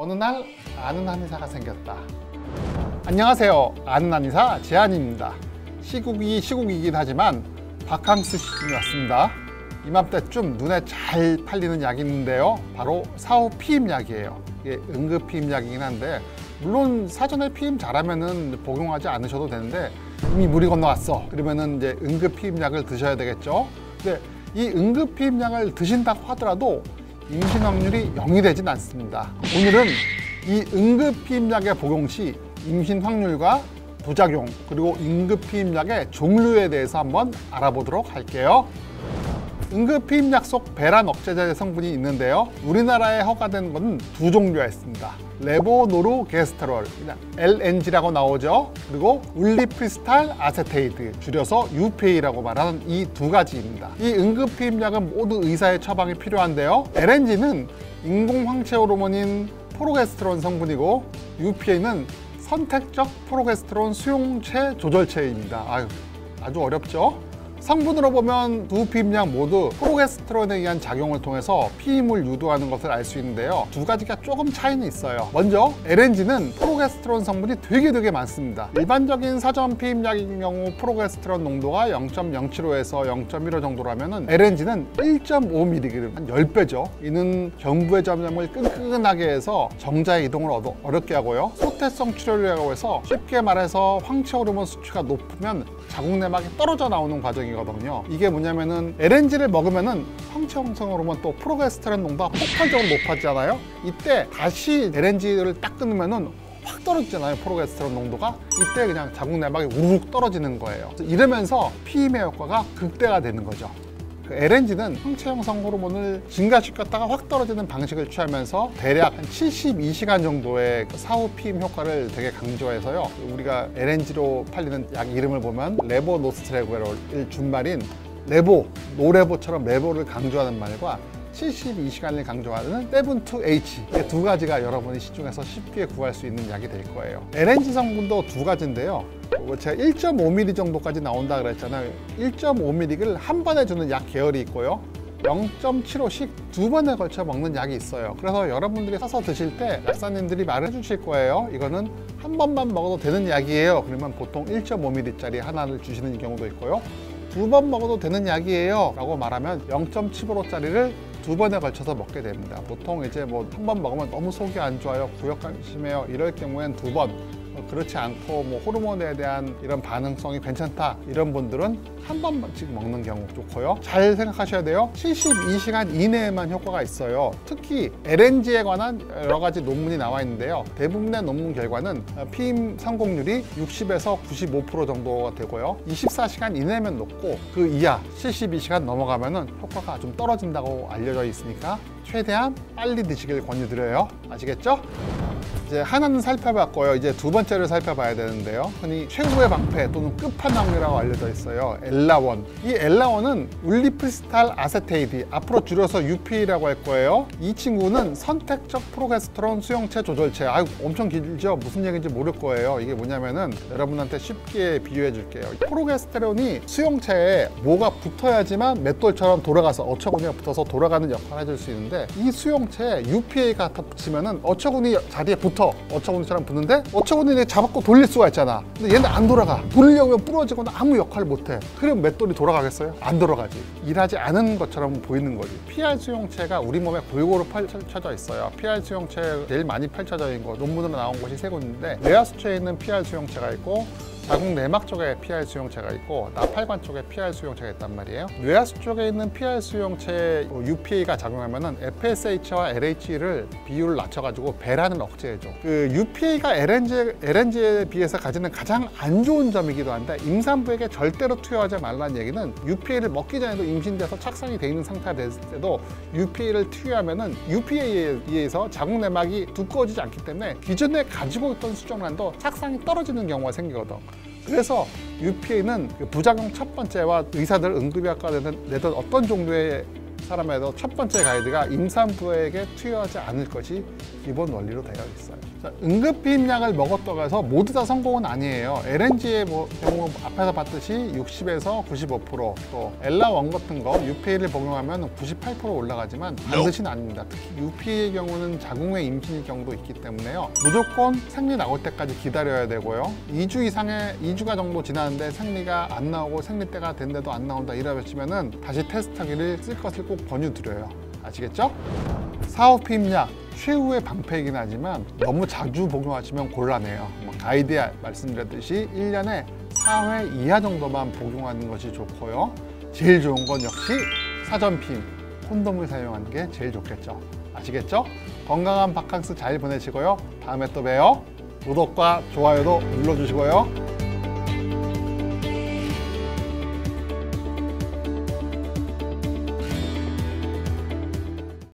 어느 날 아는 한의사가 생겼다. 안녕하세요. 아는 한의사 재한입니다. 시국이긴 하지만 바캉스 시즌이 왔습니다. 이맘때쯤 눈에 잘 팔리는 약이 있는데요. 바로 사후 피임 약이에요. 이게 응급 피임 약이긴 한데 물론 사전에 피임 잘하면은 복용하지 않으셔도 되는데 이미 물이 건너왔어. 그러면은 이제 응급 피임 약을 드셔야 되겠죠. 근데 이 응급 피임 약을 드신다고 하더라도 임신 확률이 0이 되진 않습니다. 오늘은 이 응급 피임 약의 복용 시 임신 확률과 부작용 그리고 응급 피임 약의 종류에 대해서 한번 알아보도록 할게요. 응급 피임 약 속 배란 억제제 성분이 있는데요. 우리나라에 허가된 것은 두 종류가 있습니다. 레보노르게스테롤, 그냥 LNG라고 나오죠. 그리고 울리프리스탈 아세테이드, 줄여서 UPA라고 말하는 이 두 가지입니다. 이 응급 피임 약은 모두 의사의 처방이 필요한데요. LNG는 인공 황체 호르몬인 프로게스테론 성분이고 UPA는 선택적 프로게스테론 수용체 조절체입니다. 아주 어렵죠? 성분으로 보면 두 피임약 모두 프로게스테론에 의한 작용을 통해서 피임을 유도하는 것을 알 수 있는데요. 두 가지가 조금 차이는 있어요. 먼저 LNG는 프로게스테론 성분이 되게 많습니다. 일반적인 사전 피임약인 경우 프로게스테론 농도가 0.075에서 0.15 정도라면 LNG는 1.5mg, 한 10배죠. 이는 경부의 점점을 끈끈하게 해서 정자의 이동을 어렵게 하고요. 소태성 출혈이라고 해서 쉽게 말해서 황체 호르몬 수치가 높으면 자궁 내막이 떨어져 나오는 과정이거든요. 이게 뭐냐면은 LNG를 먹으면은 황체 형성 호르몬 또 프로게스테론 농도가 폭발적으로 높아지잖아요. 이때 다시 LNG를 딱 끊으면은 확 떨어지잖아요. 프로게스테론 농도가. 이때 그냥 자궁 내막이 우르륵 떨어지는 거예요. 이러면서 피임의 효과가 극대화되는 거죠. LNG는 황체 형성 호르몬을 증가시켰다가 확 떨어지는 방식을 취하면서 대략 한 72시간 정도의 사후 피임 효과를 되게 강조해서요. 우리가 LNG로 팔리는 약 이름을 보면 레보노스트레구렐 준말인 노레보처럼 레보를 강조하는 말과 72시간을 강조하는 7-2H, 이 두 가지가 여러분이 시중에서 쉽게 구할 수 있는 약이 될 거예요. LNG 성분도 두 가지인데요. 제가 1.5mg 정도까지 나온다 그랬잖아요. 1.5mg를 한 번에 주는 약 계열이 있고요. 0.75씩 두 번에 걸쳐 먹는 약이 있어요. 그래서 여러분들이 사서 드실 때 약사님들이 말해 주실 거예요. 이거는 한 번만 먹어도 되는 약이에요. 그러면 보통 1.5mg짜리 하나를 주시는 경우도 있고요. 두 번 먹어도 되는 약이에요 라고 말하면 0.75짜리를 두 번에 걸쳐서 먹게 됩니다. 보통 이제 뭐 한 번 먹으면 너무 속이 안 좋아요, 구역감이 심해요, 이럴 경우엔 두 번, 그렇지 않고 뭐 호르몬에 대한 이런 반응성이 괜찮다 이런 분들은 한 번씩 먹는 경우 좋고요. 잘 생각하셔야 돼요. 72시간 이내에만 효과가 있어요. 특히 LNG에 관한 여러 가지 논문이 나와 있는데요. 대부분의 논문 결과는 피임 성공률이 60에서 95% 정도가 되고요. 24시간 이내면 높고 그 이하 72시간 넘어가면은 효과가 좀 떨어진다고 알려져 있으니까 최대한 빨리 드시길 권유드려요. 아시겠죠? 이제 하나는 살펴봤고요. 이제 두 번째를 살펴봐야 되는데요. 흔히 최후의 방패 또는 끝판왕이라고 알려져 있어요. 엘라원. 이 엘라원은 울리프리스탈 아세테이드, 앞으로 줄여서 UPA라고 할 거예요. 이 친구는 선택적 프로게스테론 수용체 조절체. 엄청 길죠? 무슨 얘기인지 모를 거예요. 이게 뭐냐면은 여러분한테 쉽게 비유해 줄게요. 프로게스테론이 수용체에 뭐가 붙어야지만 맷돌처럼 돌아가서 어처구니가 붙어서 돌아가는 역할을 해줄 수 있는데 이 수용체에 UPA가 붙이면은 어처구니 자리에 어처구니처럼 붙는데 어처구니 잡았고 돌릴 수가 있잖아. 근데 얘는 안 돌아가. 돌리려면 부러지거나 아무 역할을 못해. 그럼 맷돌이 돌아가겠어요? 안 돌아가지. 일하지 않은 것처럼 보이는 거지. PR 수용체가 우리 몸에 골고루 펼쳐져 있어요. PR 수용체 제일 많이 펼쳐져 있는 거 논문으로 나온 곳이 세 곳인데 뇌하수체에 있는 PR 수용체가 있고 자궁 내막 쪽에 PR 수용체가 있고 나팔관 쪽에 PR 수용체가 있단 말이에요. 뇌하수 쪽에 있는 PR 수용체에 UPA가 작용하면은 FSH와 LH를 비율을 낮춰가지고 배란을 억제해줘. 그 UPA가 LNG에 비해서 가지는 가장 안 좋은 점이기도 한데 임산부에게 절대로 투여하지 말라는 얘기는 UPA를 먹기 전에도 임신돼서 착상이 돼 있는 상태가 됐을 때도 UPA를 투여하면은 UPA에 의해서 자궁 내막이 두꺼워지지 않기 때문에 기존에 가지고 있던 수정란도 착상이 떨어지는 경우가 생기거든. 그래서 UPA는 부작용 첫 번째와 의사들 응급의학과 내던 어떤 종류의 사람에도 첫 번째 가이드가 임산부에게 투여하지 않을 것이 기본 원리로 되어 있어요. 자, 응급피임약을 먹었다고 해서 모두 다 성공은 아니에요. LNG의 경우 앞에서 봤듯이 60에서 95%, 또 엘라원 같은 거 UPA를 복용하면 98% 올라가지만 반드시는 아닙니다. 특히 UPA의 경우는 자궁의 임신일 경우도 있기 때문에요. 무조건 생리 나올 때까지 기다려야 되고요. 2주가 정도 지났는데 생리가 안 나오고 생리 때가 됐는데도 안 나온다 이러시면은 다시 테스트하기를 쓸 것을 꼭 권유드려요. 아시겠죠? 사후피임약 최후의 방패이긴 하지만 너무 자주 복용하시면 곤란해요. 가이드에 말씀드렸듯이 1년에 4회 이하 정도만 복용하는 것이 좋고요. 제일 좋은 건 역시 사전피임, 콘돔을 사용하는 게 제일 좋겠죠. 아시겠죠? 건강한 바캉스 잘 보내시고요. 다음에 또 봬요. 구독과 좋아요도 눌러주시고요.